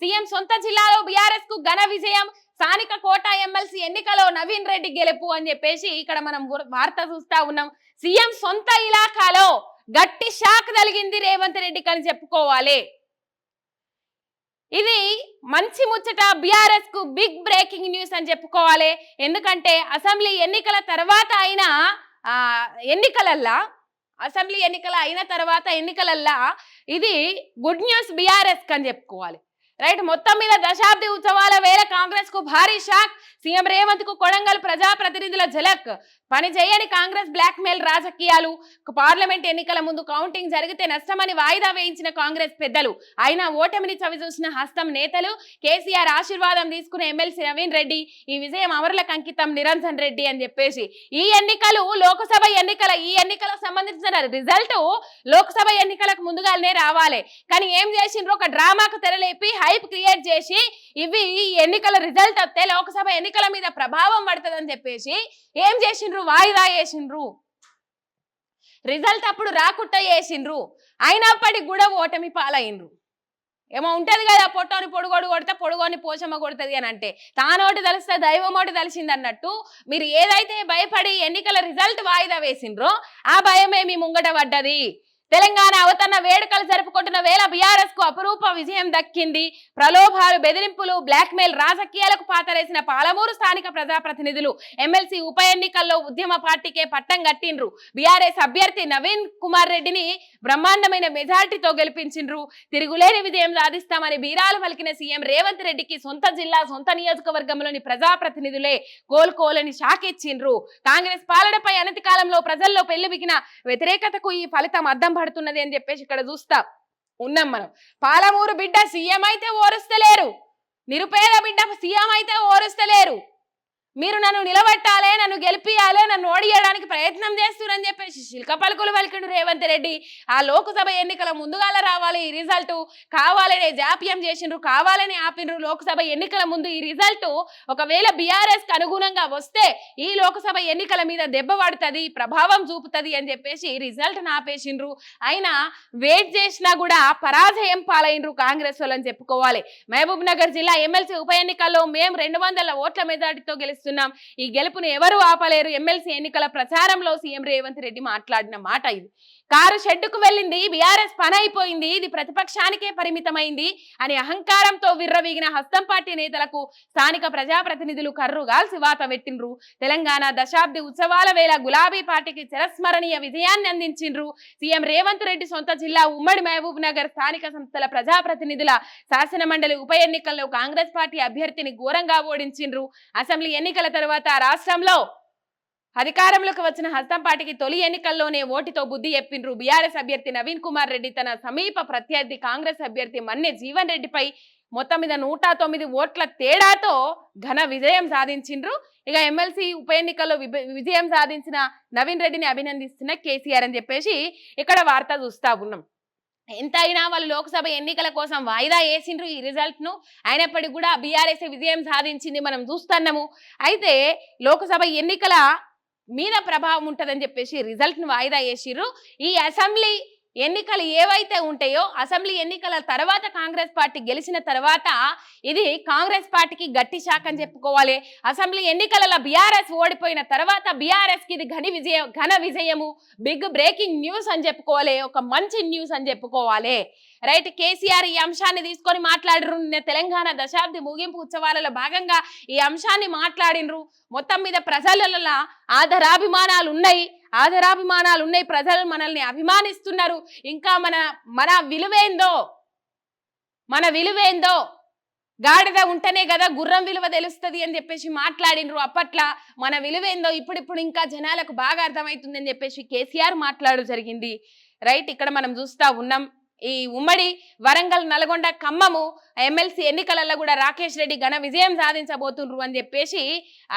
CM సొంత జిల్లాలో BRS కు ఘన విజయం, స్థానిక కోట ఎమ్మెల్సీ ఎన్నికలో నవీన్ రెడ్డి గెలుపు అని చెప్పేసి ఇక్కడ మనం వార్త చూస్తా ఉన్నాం. సీఎం సొంత ఇలాకాలో గట్టి షాక్ తగిలింది రేవంత్ రెడ్డికి అని చెప్పుకోవాలి. ఇది మంచి ముచ్చట, బీఆర్ఎస్ కు బిగ్ బ్రేకింగ్ న్యూస్ అని చెప్పుకోవాలి. ఎందుకంటే అసెంబ్లీ ఎన్నికల తర్వాత అయినా అసెంబ్లీ ఎన్నికల అయిన తర్వాత ఎన్నికలల్లా ఇది గుడ్ న్యూస్ బీఆర్ఎస్ అని చెప్పుకోవాలి. రైట్, మొత్తం మీద దశాబ్ది ఉత్సవాల వేళ కాంగ్రెస్ కు భారీ షాక్. సీఎం రేవంత్ కు కొడంగల్ ప్రజాప్రతినిధుల ఝలక్. పని చేయని కాంగ్రెస్ బ్లాక్ మెయిల్ రాజకీయాలు. పార్లమెంట్ ఎన్నికల ముందు కౌంటింగ్ జరిగితే నష్టమని వాయిదా వేయించిన కాంగ్రెస్ పెద్దలు. అయినా ఓటమిని చవిచూసిన హస్తం నేతలు. కేసీఆర్ ఆశీర్వాదం తీసుకున్న ఎమ్మెల్సీ నవీన్ రెడ్డి. ఈ విజయం అమరులకు అంకితం నిరంజన్ రెడ్డి అని చెప్పేసి ఈ ఎన్నికలకు సంబంధించిన రిజల్ట్ లోక్సభ ఎన్నికలకు ముందుగానే రావాలి. కానీ ఏం చేసిండ్రు, ఒక డ్రామాకు తెరలేపి హైప్ క్రియేట్ చేసి ఈ ఎన్నికల రిజల్ట్ వస్తే లోక్సభ ఎన్నికల మీద ప్రభావం పడుతుందని చెప్పేసి ఏం చేసిండ్రు, వాయిదా వేసిండ్రు. రిజల్ట్ అప్పుడు రాకుండా చేసిండ్రు. అయినప్పటికి కూడా ఓటమి పాలైండ్రు. ఏమో ఉంటది కదా, పొట్టోని పొడుగోడు కొడితే పొడుగోని పోచమ్మ కొడుతుంది అని అంటే, తానోటి తలిస్తే దైవమోటి తలిసింది అన్నట్టు మీరు ఏదైతే భయపడి ఎన్నికల రిజల్ట్ వాయిదా వేసిండ్రో ఆ భయమే మీ ముంగట పడ్డది. తెలంగాణ అవతరణ వేడుకలు జరుపుకుంటున్న వేళ బీఆర్ఎస్ కు అపురూప విజయం దక్కింది. ప్రలోభాలు, బెదిరింపులు, బ్లాక్ మెయిల్ రాజకీయాలకు పాతరేసిన పాలమూరు స్థానిక ప్రజాప్రతినిధులు ఎమ్మెల్సీ ఉప ఎన్నికల్లో ఉద్యమ పార్టీకే పట్టం కట్టిండ్రు. బీఆర్ఎస్ అభ్యర్థి నవీన్ కుమార్ రెడ్డిని బ్రహ్మాండమైన మెజార్టీతో గెలిపించిండ్రు. తిరుగులేని విజయం సాధిస్తామని బీరాలు పలికిన సీఎం రేవంత్ రెడ్డికి సొంత జిల్లా, సొంత నియోజకవర్గంలోని ప్రజాప్రతినిధులే కోలుకోలని షాక్ ఇచ్చిండ్రు. కాంగ్రెస్ పాలనపై అనతి కాలంలో ప్రజల్లో పెళ్లిబిగిన వ్యతిరేకతకు ఈ ఫలితం అద్దం పడుతున్నది అని చెప్పేసి ఇక్కడ చూస్తా ఉన్నాం మనం. పాలమూరు బిడ్డ సీఎం అయితే ఓరుస్తలేరు, నిరుపేద బిడ్డ సీఎం అయితే ఓరుస్తలేరు. మీరు నన్ను నిలబెట్టాలే, నన్ను గెలిపియాలే, నన్ను ఓడియడానికి ప్రయత్నం చేస్తున్నారని చెప్పేసి శిల్క పలుకులు పలికిండు రేవంత్ రెడ్డి. ఆ లోక్సభ ఎన్నికల ముందుగాల రావాలి ఈ రిజల్ట్, కావాలనే జాప్యం చేసిండ్రు, కావాలని ఆపిండ్రు. లోక్సభ ఎన్నికల ముందు ఈ రిజల్ట్ ఒకవేళ బీఆర్ఎస్ కు అనుగుణంగా వస్తే ఈ లోక్సభ ఎన్నికల మీద దెబ్బ పడుతుంది, ప్రభావం చూపుతుంది అని చెప్పేసి రిజల్ట్ ఆపేసిండ్రు. అయినా వెయిట్ చేసినా కూడా పరాజయం పాలైండ్రు కాంగ్రెస్ వాళ్ళని చెప్పుకోవాలి. మహబూబ్ నగర్ జిల్లా ఎమ్మెల్సీ ఉప ఎన్నికల్లో మేము 200 ఓట్ల మెజార్టీతో గెలుస్తున్నాం. ఈ గెలుపును ఎవరు ఆపలేరు. ఎమ్మెల్సీ ఎన్నికల ప్రచారంలో సీఎం రేవంత్ రెడ్డి మాట్లాడిన మాట ఇది. కారు షెడ్డుకు వెళ్ళింది, బీఆర్ఎస్ పని అయిపోయింది, ఇది ప్రతిపక్షానికే పరిమితమైంది అని అహంకారంతో విర్రవీగిన హస్తం పార్టీ నేతలకు స్థానిక ప్రజాప్రతినిధులు కర్రుగాల్సి వాత పెట్టిండ్రు. తెలంగాణ దశాబ్ది ఉత్సవాల వేళ గులాబీ పార్టీకి చిరస్మరణీయ విజయాన్ని అందించిండ్రు. సీఎం రేవంత్ రెడ్డి సొంత జిల్లా ఉమ్మడి మహబూబ్ నగర్ స్థానిక సంస్థల ప్రజాప్రతినిధుల శాసన మండలి ఉప ఎన్నికల్లో కాంగ్రెస్ పార్టీ అభ్యర్థిని ఘోరంగా ఓడించిండ్రు. అసెంబ్లీ ఎన్నికల తర్వాత రాష్ట్రంలో అధికారంలోకి వచ్చిన హస్తం పార్టీకి తొలి ఎన్నికల్లోనే ఓటితో బుద్ధి చెప్పిండ్రు. బీఆర్ఎస్ అభ్యర్థి నవీన్ కుమార్ రెడ్డి తన సమీప ప్రత్యర్థి కాంగ్రెస్ అభ్యర్థి మన్నె జీవన్ రెడ్డిపై మొత్తం మీద 109 ఓట్ల తేడాతో ఘన విజయం సాధించిండ్రు. ఇక ఎమ్మెల్సీ ఉప ఎన్నికల్లో విజయం సాధించిన నవీన్ రెడ్డిని అభినందిస్తున్న కేసీఆర్ అని చెప్పేసి ఇక్కడ వార్త చూస్తా ఉన్నాం. ఎంతైనా వాళ్ళు లోక్సభ ఎన్నికల కోసం వాయిదా వేసిండ్రు ఈ రిజల్ట్ ను. అయినప్పటికీ కూడా బీఆర్ఎస్ విజయం సాధించింది మనం చూస్తున్నాము. అయితే లోక్సభ ఎన్నికల మీద ప్రభావం ఉంటుందని చెప్పేసి రిజల్ట్ ను వాయిదా వేసిర్రు. ఈ అసెంబ్లీ ఎన్నికలు ఏవైతే ఉంటాయో అసెంబ్లీ ఎన్నికల తర్వాత కాంగ్రెస్ పార్టీ గెలిచిన తర్వాత ఇది కాంగ్రెస్ పార్టీకి గట్టి షాక్ అని చెప్పుకోవాలి. అసెంబ్లీ ఎన్నికలలో బీఆర్ఎస్ ఓడిపోయిన తర్వాత బీఆర్ఎస్ కి ఇది ఘన విజయము, బిగ్ బ్రేకింగ్ న్యూస్ అని చెప్పుకోవాలి, ఒక మంచి న్యూస్ అని చెప్పుకోవాలి. రైట్, కేసీఆర్ ఈ అంశాన్ని తీసుకొని మాట్లాడిరు. తెలంగాణ దశాబ్ది ముగింపు ఉత్సవాలలో భాగంగా ఈ అంశాన్ని మాట్లాడినరు. మొత్తం మీద ప్రజలలో ఆదరాభిమానాలు ఉన్నాయి, ప్రజలు మనల్ని అభిమానిస్తున్నారు. ఇంకా మన విలువేందో గాడిద ఉంటేనే కదా గుర్రం విలువ తెలుస్తుంది అని చెప్పేసి మాట్లాడినరు. అప్పట్లో మన విలువేందో ఇప్పుడు ఇంకా జనాలకు బాగా అర్థమవుతుంది అని చెప్పేసి కేసీఆర్ మాట్లాడు జరిగింది. రైట్, ఇక్కడ మనం చూస్తా ఉన్నాం ఈ ఉమ్మడి వరంగల్, నల్గొండ, ఖమ్మము ఎమ్మెల్సీ ఎన్నికలలో కూడా రాకేష్ రెడ్డి ఘన విజయం సాధించబోతుండ్రు అని చెప్పేసి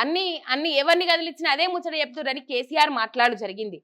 అన్ని ఎవరిని కదిలిచ్చినా అదే ముచ్చట చెప్తుండ్రని కేసీఆర్ మాట్లాడు జరిగింది.